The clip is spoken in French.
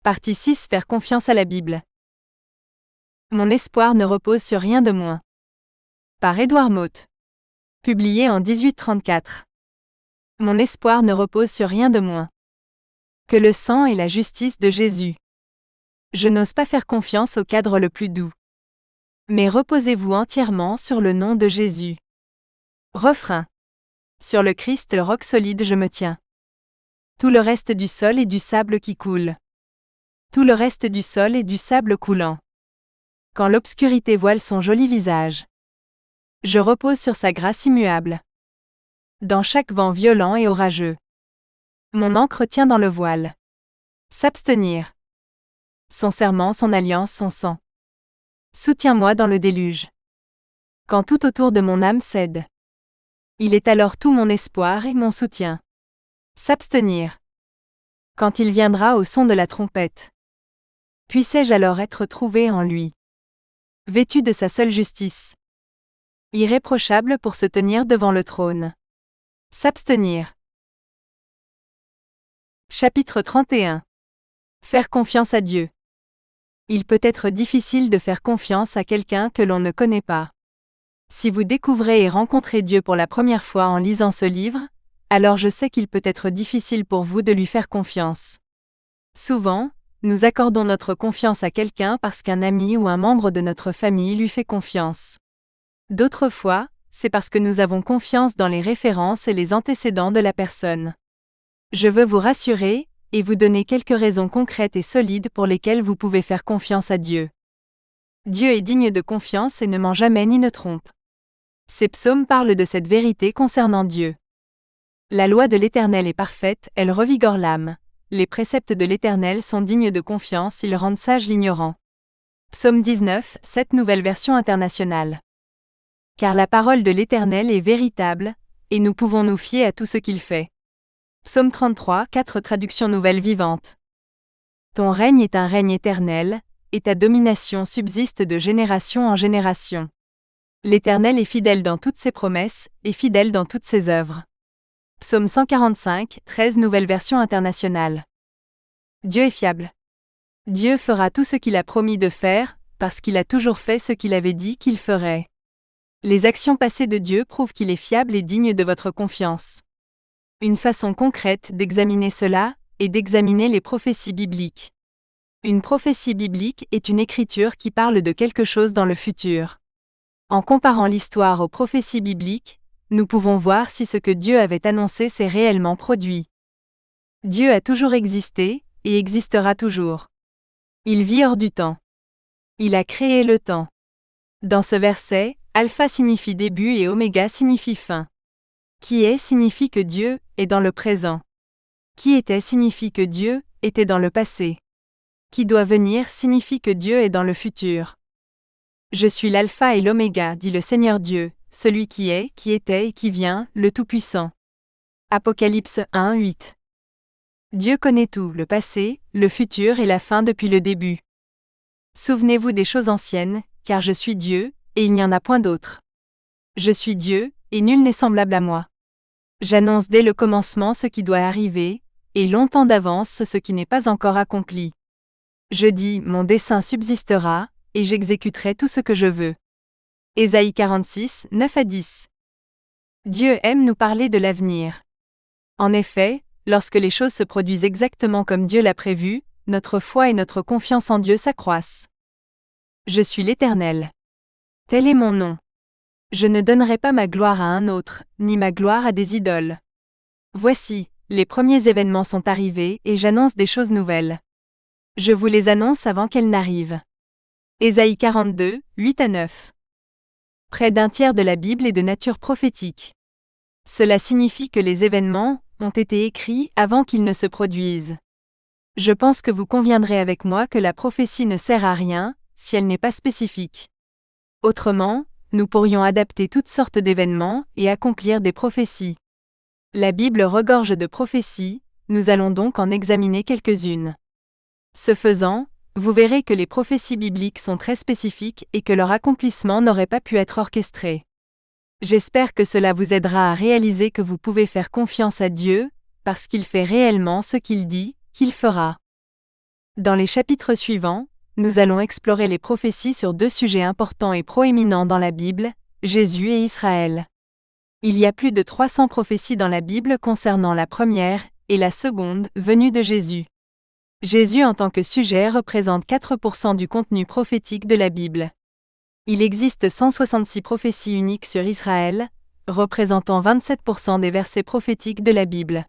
Partie 6. Faire confiance à la Bible. Mon espoir ne repose sur rien de moins. Par Edward Mote. Publié en 1834. Mon espoir ne repose sur rien de moins que le sang et la justice de Jésus. Je n'ose pas faire confiance au cadre le plus doux. Mais reposez-vous entièrement sur le nom de Jésus. Refrain. Sur le Christ, le roc solide, je me tiens. Tout le reste du sol est du sable qui coule. Tout le reste du sol est du sable coulant. Quand l'obscurité voile son joli visage, je repose sur sa grâce immuable. Dans chaque vent violent et orageux, mon ancre tient dans le voile. S'abstenir. Son serment, son alliance, son sang. Soutiens-moi dans le déluge. Quand tout autour de mon âme cède, il est alors tout mon espoir et mon soutien. S'abstenir. Quand il viendra au son de la trompette, puissais-je alors être trouvé en lui, vêtu de sa seule justice, irréprochable pour se tenir devant le trône. S'abstenir. Chapitre 31. Faire confiance à Dieu. Il peut être difficile de faire confiance à quelqu'un que l'on ne connaît pas. Si vous découvrez et rencontrez Dieu pour la première fois en lisant ce livre, alors je sais qu'il peut être difficile pour vous de lui faire confiance. Souvent, nous accordons notre confiance à quelqu'un parce qu'un ami ou un membre de notre famille lui fait confiance. D'autres fois, c'est parce que nous avons confiance dans les références et les antécédents de la personne. Je veux vous rassurer, et vous donner quelques raisons concrètes et solides pour lesquelles vous pouvez faire confiance à Dieu. Dieu est digne de confiance et ne ment jamais ni ne trompe. Ces psaumes parlent de cette vérité concernant Dieu. La loi de l'Éternel est parfaite, elle revigore l'âme. Les préceptes de l'Éternel sont dignes de confiance, ils rendent sage l'ignorant. Psaume 19, 7 Nouvelle Version internationale. Car la parole de l'Éternel est véritable, et nous pouvons nous fier à tout ce qu'il fait. Psaume 33, 4 Traduction nouvelle vivante. Ton règne est un règne éternel, et ta domination subsiste de génération en génération. L'Éternel est fidèle dans toutes ses promesses, et fidèle dans toutes ses œuvres. Psaume 145, 13 Nouvelle Version internationale. Dieu est fiable. Dieu fera tout ce qu'il a promis de faire, parce qu'il a toujours fait ce qu'il avait dit qu'il ferait. Les actions passées de Dieu prouvent qu'il est fiable et digne de votre confiance. Une façon concrète d'examiner cela est d'examiner les prophéties bibliques. Une prophétie biblique est une écriture qui parle de quelque chose dans le futur. En comparant l'histoire aux prophéties bibliques, nous pouvons voir si ce que Dieu avait annoncé s'est réellement produit. Dieu a toujours existé, et existera toujours. Il vit hors du temps. Il a créé le temps. Dans ce verset, Alpha signifie début et Oméga signifie fin. Qui est signifie que Dieu est dans le présent. Qui était signifie que Dieu était dans le passé. Qui doit venir signifie que Dieu est dans le futur. Je suis l'Alpha et l'Oméga, dit le Seigneur Dieu, celui qui est, qui était et qui vient, le Tout-Puissant. Apocalypse 1, 8. Dieu connaît tout, le passé, le futur et la fin depuis le début. Souvenez-vous des choses anciennes, car je suis Dieu, et il n'y en a point d'autre. Je suis Dieu, et nul n'est semblable à moi. J'annonce dès le commencement ce qui doit arriver, et longtemps d'avance ce qui n'est pas encore accompli. Je dis, mon dessein subsistera, et j'exécuterai tout ce que je veux. Ésaïe 46, 9 à 10. Dieu aime nous parler de l'avenir. En effet, lorsque les choses se produisent exactement comme Dieu l'a prévu, notre foi et notre confiance en Dieu s'accroissent. Je suis l'Éternel. Tel est mon nom. Je ne donnerai pas ma gloire à un autre, ni ma gloire à des idoles. Voici, les premiers événements sont arrivés et j'annonce des choses nouvelles. Je vous les annonce avant qu'elles n'arrivent. Ésaïe 42, 8 à 9. Près d'un tiers de la Bible est de nature prophétique. Cela signifie que les événements ont été écrits avant qu'ils ne se produisent. Je pense que vous conviendrez avec moi que la prophétie ne sert à rien, si elle n'est pas spécifique. Autrement, nous pourrions adapter toutes sortes d'événements et accomplir des prophéties. La Bible regorge de prophéties, nous allons donc en examiner quelques-unes. Ce faisant, vous verrez que les prophéties bibliques sont très spécifiques et que leur accomplissement n'aurait pas pu être orchestré. J'espère que cela vous aidera à réaliser que vous pouvez faire confiance à Dieu, parce qu'il fait réellement ce qu'il dit qu'il fera. Dans les chapitres suivants, nous allons explorer les prophéties sur deux sujets importants et proéminents dans la Bible, Jésus et Israël. Il y a plus de 300 prophéties dans la Bible concernant la première et la seconde venue de Jésus. Jésus en tant que sujet représente 4% du contenu prophétique de la Bible. Il existe 166 prophéties uniques sur Israël, représentant 27% des versets prophétiques de la Bible.